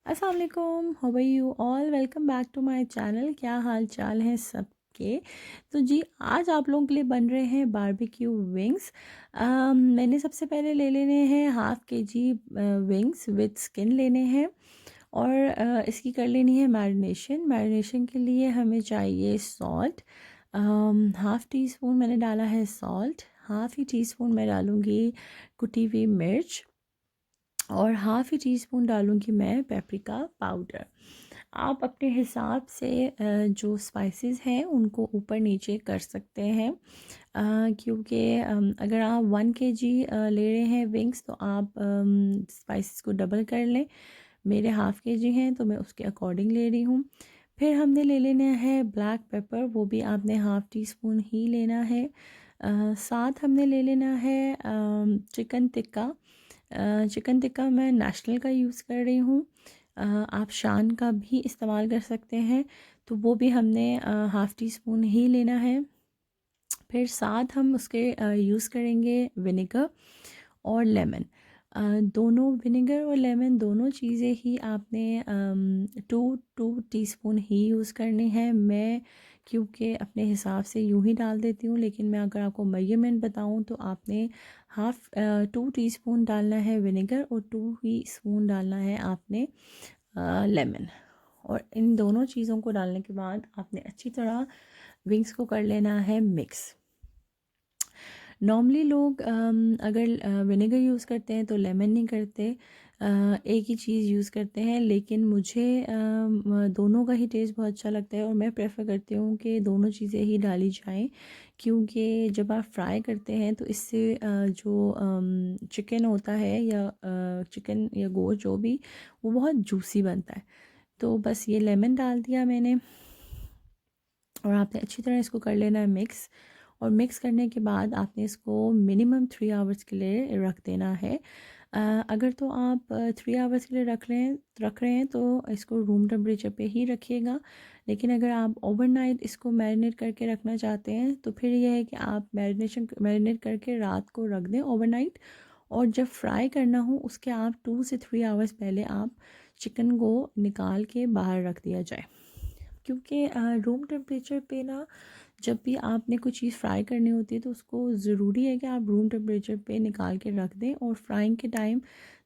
अस्सलाम वालेकुम, how are you all. Welcome back to my channel. क्या हाल चाल है सबके। तो जी आज आप लोगों के लिए बन रहे हैं बारबेक्यू विंग्स। मैंने सबसे पहले ले लेने हैं हाफ़ के जी विंग्स विद स्किन लेने हैं। और इसकी कर लेनी है मैरिनेशन। मैरिनेशन के लिए हमें चाहिए सॉल्ट। हाफ़ टी स्पून मैंने डाला है सॉल्ट। हाफ़ ही टी स्पून मैं डालूँगी कुटी हुई मिर्च। और हाफ़ ही टी स्पून डालूँगी मैं पेपरिका पाउडर। आप अपने हिसाब से जो स्पाइसेस हैं उनको ऊपर नीचे कर सकते हैं, क्योंकि अगर आप 1 kg ले रहे हैं विंग्स तो आप स्पाइसेस को डबल कर लें। मेरे हाफ़ के जी हैं तो मैं उसके अकॉर्डिंग ले रही हूँ। फिर हमने ले लेना है ब्लैक पेपर, वो भी आपने हाफ़ टी स्पून ही लेना है। साथ हमने ले लेना है चिकन टिक्का। चिकन टिक्का मैं नेशनल का यूज़ कर रही हूँ। आप शान का भी इस्तेमाल कर सकते हैं। तो वो भी हमने हाफ़ टी स्पून ही लेना है। फिर साथ हम उसके यूज़ करेंगे विनेगर और लेमन। दोनों विनेगर और लेमन दोनों चीज़ें ही आपने 2 टीस्पून ही यूज़ करनी है। मैं क्योंकि अपने हिसाब से यूँ ही डाल देती हूँ, लेकिन मैं अगर आपको मेजरमेंट बताऊँ तो आपने 2 टीस्पून डालना है विनेगर और 2 ही स्पून डालना है आपने लेमन। और इन दोनों चीज़ों को डालने के बाद आपने अच्छी तरह विंग्स को कर लेना है मिक्स। नॉर्मली लोग अगर विनेगर यूज़ करते हैं तो लेमन नहीं करते, एक ही चीज़ यूज़ करते हैं। लेकिन मुझे दोनों का ही टेस्ट बहुत अच्छा लगता है और मैं प्रेफर करती हूँ कि दोनों चीज़ें ही डाली जाएं, क्योंकि जब आप फ्राई करते हैं तो इससे जो चिकन होता है या चिकन या गोश्त जो भी, वो बहुत जूसी बनता है। तो बस ये लेमन डाल दिया मैंने और आपने अच्छी तरह इसको कर लेना है मिक्स। और मिक्स करने के बाद आपने इसको मिनिमम 3 आवर्स के लिए रख देना है। अगर तो आप 3 आवर्स के लिए रख रहे हैं तो इसको रूम टेम्परेचर पे ही रखिएगा। लेकिन अगर आप ओवरनाइट इसको मैरिनेट करके रखना चाहते हैं तो फिर यह है कि आप मैरिनेट करके रात को रख दें ओवरनाइट। और जब फ्राई करना हो उसके आप 2 से 3 आवर्स पहले आप चिकन को निकाल के बाहर रख दिया जाए, क्योंकि रूम टेम्परेचर पे ना जब भी आपने कोई चीज़ फ्राई करनी होती है तो उसको ज़रूरी है कि आप रूम टेम्परेचर पे निकाल के रख दें और फ्राइंग के टाइम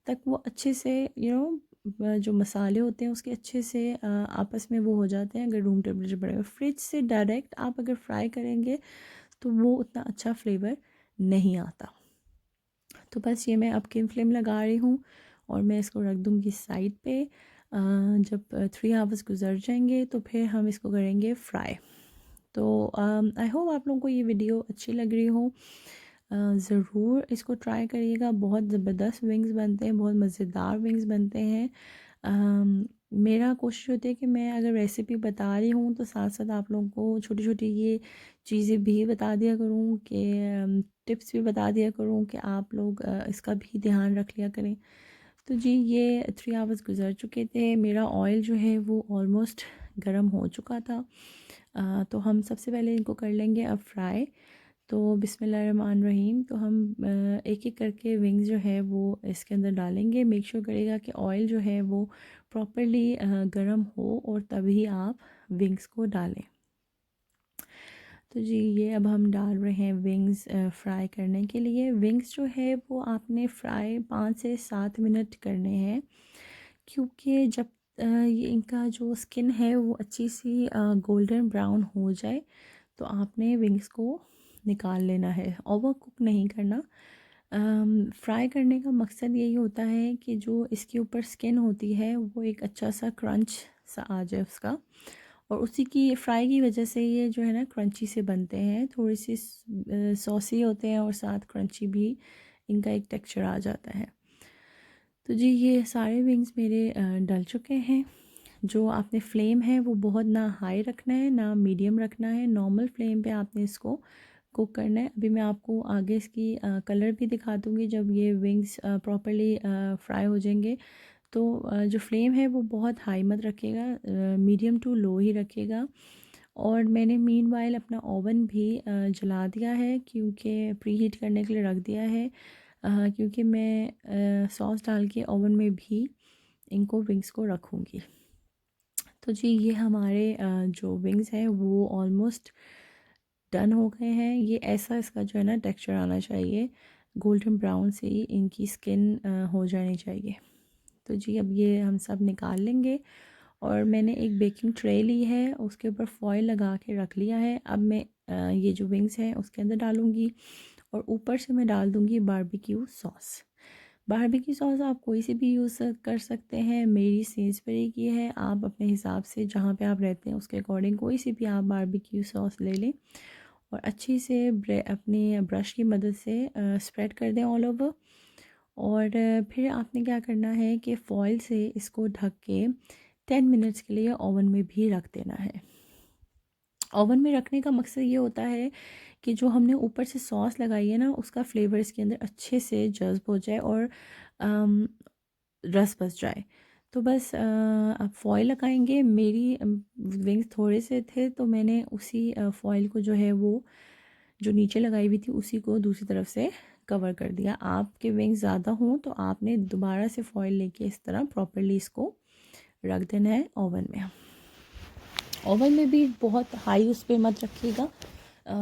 तक वो अच्छे से जो मसाले होते हैं उसके अच्छे से आपस में वो हो जाते हैं। अगर रूम टेम्परेचर बढ़ेगा, फ्रिज से डायरेक्ट आप अगर फ्राई करेंगे तो वो उतना अच्छा फ्लेवर नहीं आता। तो बस ये मैं अब किन फ्लेम लगा रही हूँ और मैं इसको रख दूँगी साइड पे। जब 3 आवर्स गुजर जाएंगे तो फिर हम इसको करेंगे फ्राई। तो आई होप आप लोगों को ये वीडियो अच्छी लग रही हो। ज़रूर इसको ट्राई करिएगा। बहुत ज़बरदस्त विंग्स बनते हैं, बहुत मज़ेदार विंग्स बनते हैं। मेरा कोशिश होती है कि मैं अगर रेसिपी बता रही हूँ तो साथ साथ आप लोगों को छोटी छोटी ये चीज़ें भी बता दिया करूँ, कि टिप्स भी बता दिया करूँ कि आप लोग इसका भी ध्यान रख लिया करें। तो जी ये 3 आवर्स गुजर चुके थे, मेरा ऑयल जो है वो ऑलमोस्ट गर्म हो चुका था। तो हम सबसे पहले इनको कर लेंगे अब फ्राई। तो बिस्मिल्लाहिर्रहमानिर्रहीम। तो हम एक एक करके विंग्स जो है वो इसके अंदर डालेंगे। मेक श्योर करिएगा कि ऑयल जो है वो प्रॉपरली गर्म हो और तभी आप विंग्स को डालें। तो जी ये अब हम डाल रहे हैं विंग्स फ्राई करने के लिए। विंग्स जो है वो आपने फ्राई 5 से 7 मिनट करने हैं, क्योंकि जब ये इनका जो स्किन है वो अच्छी सी गोल्डन ब्राउन हो जाए तो आपने विंग्स को निकाल लेना है, ओवर कुक नहीं करना। फ्राई करने का मकसद यही होता है कि जो इसके ऊपर स्किन होती है वो एक अच्छा सा क्रंच सा आ जाए उसका, और उसी की फ्राई की वजह से ये जो है ना क्रंची से बनते हैं, थोड़ी सी सॉसी होते हैं और साथ क्रंची भी इनका एक टेक्सचर आ जाता है। तो जी ये सारे विंग्स मेरे डल चुके हैं। जो आपने फ्लेम है वो बहुत ना हाई रखना है ना मीडियम रखना है, नॉर्मल फ्लेम पे आपने इसको कुक करना है। अभी मैं आपको आगे इसकी कलर भी दिखा दूँगी जब ये विंग्स प्रॉपर्ली फ्राई हो जाएंगे। तो जो फ्लेम है वो बहुत हाई मत रखिएगा, मीडियम टू लो ही रखिएगा। और मैंने मीनवाइल अपना ओवन भी जला दिया है, क्योंकि प्री हीट करने के लिए रख दिया है। क्योंकि मैं सॉस डाल के ओवन में भी इनको विंग्स को रखूँगी। तो जी ये हमारे जो विंग्स हैं वो ऑलमोस्ट डन हो गए हैं। ये ऐसा इसका जो है ना टेक्सचर आना चाहिए, गोल्डन ब्राउन से ही इनकी स्किन हो जानी चाहिए। तो जी अब ये हम सब निकाल लेंगे और मैंने एक बेकिंग ट्रे ली है, उसके ऊपर फॉयल लगा के रख लिया है। अब मैं ये जो विंग्स हैं उसके अंदर डालूँगी और ऊपर से मैं डाल दूँगी बारबेक्यू सॉस। बारबेक्यू सॉस आप कोई सी भी यूज़ कर सकते हैं, मेरी सेंसबरी की है, आप अपने हिसाब से जहाँ पे आप रहते हैं उसके अकॉर्डिंग कोई सी भी आप बारबेक्यू सॉस ले लें और अच्छी से अपने ब्रश की मदद से स्प्रेड कर दें ऑल ओवर। और फिर आपने क्या करना है कि फॉयल से इसको ढक के 10 मिनट्स के लिए ओवन में भी रख देना है। ओवन में रखने का मकसद ये होता है कि जो हमने ऊपर से सॉस लगाई है ना उसका फ्लेवर इसके अंदर अच्छे से जज़्ब हो जाए और अम, रस बस जाए। तो बस आप फॉयल लगाएंगे। मेरी विंग्स थोड़े से थे तो मैंने उसी फॉयल को जो है वो जो नीचे लगाई हुई थी उसी को दूसरी तरफ से कवर कर दिया। आपके विंग्स ज़्यादा हों तो आपने दोबारा से फॉयल लेके इस तरह प्रॉपरली इसको रख देना है ओवन में। ओवन में भी बहुत हाई उस पर मत रखिएगा,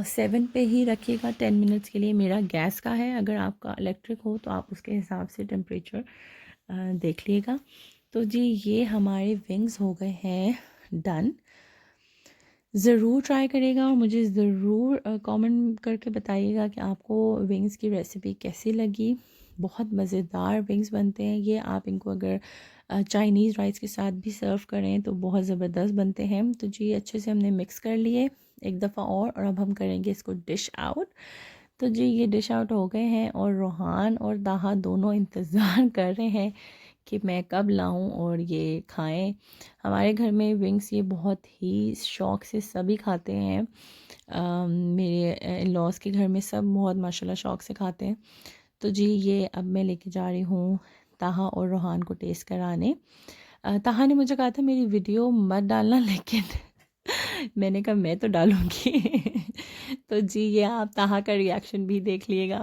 7 पे ही रखिएगा 10 मिनट्स के लिए। मेरा गैस का है, अगर आपका इलेक्ट्रिक हो तो आप उसके हिसाब से टेम्परेचर देख लीजिएगा। तो जी ये हमारे विंग्स हो गए हैं डन। ज़रूर ट्राई करिएगा और मुझे ज़रूर कमेंट करके बताइएगा कि आपको विंग्स की रेसिपी कैसी लगी। बहुत मज़ेदार विंग्स बनते हैं ये। आप इनको अगर चाइनीज़ राइस के साथ भी सर्व करें तो बहुत ज़बरदस्त बनते हैं। तो जी अच्छे से हमने मिक्स कर लिए एक दफ़ा और अब हम करेंगे इसको डिश आउट। तो जी ये डिश आउट हो गए हैं और रोहान और दाहा दोनों इंतज़ार कर रहे हैं कि मैं कब लाऊं और ये खाएं। हमारे घर में विंग्स ये बहुत ही शौक़ से सभी खाते हैं। मेरे इन लॉज़ के घर में सब बहुत माशाल्लाह शौक़ से खाते हैं। तो जी ये अब मैं लेके जा रही हूँ ताहा और रोहान को टेस्ट कराने। ताहा ने मुझे कहा था मेरी वीडियो मत डालना, लेकिन मैंने कहा मैं तो डालूँगी। तो जी ये आप ताहा का रिएक्शन भी देख लिएगा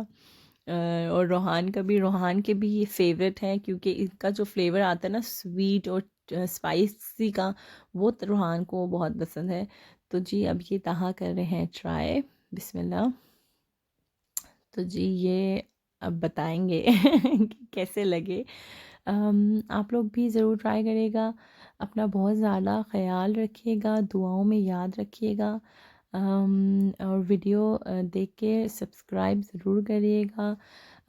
और रोहान का भी। रोहान के भी ये फेवरेट है क्योंकि इसका जो फ्लेवर आता है ना स्वीट और स्पाइसी का, वो तो रोहान को बहुत पसंद है। तो जी अब ये ताहा कर रहे हैं ट्राई। बिस्मिल्लाह। तो जी ये अब बताएंगे कि कैसे लगे। आप लोग भी ज़रूर ट्राई करिएगा। अपना बहुत ज़्यादा ख्याल रखिएगा, दुआओं में याद रखिएगा। और वीडियो देख के सब्सक्राइब ज़रूर करिएगा।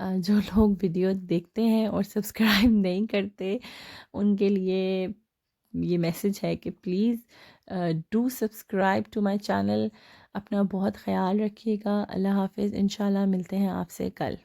जो लोग वीडियो देखते हैं और सब्सक्राइब नहीं करते उनके लिए ये मैसेज है कि please do subscribe to my channel. अपना बहुत ख्याल रखिएगा। अल्लाह हाफ़िज़। इंशाल्लाह मिलते हैं आपसे कल।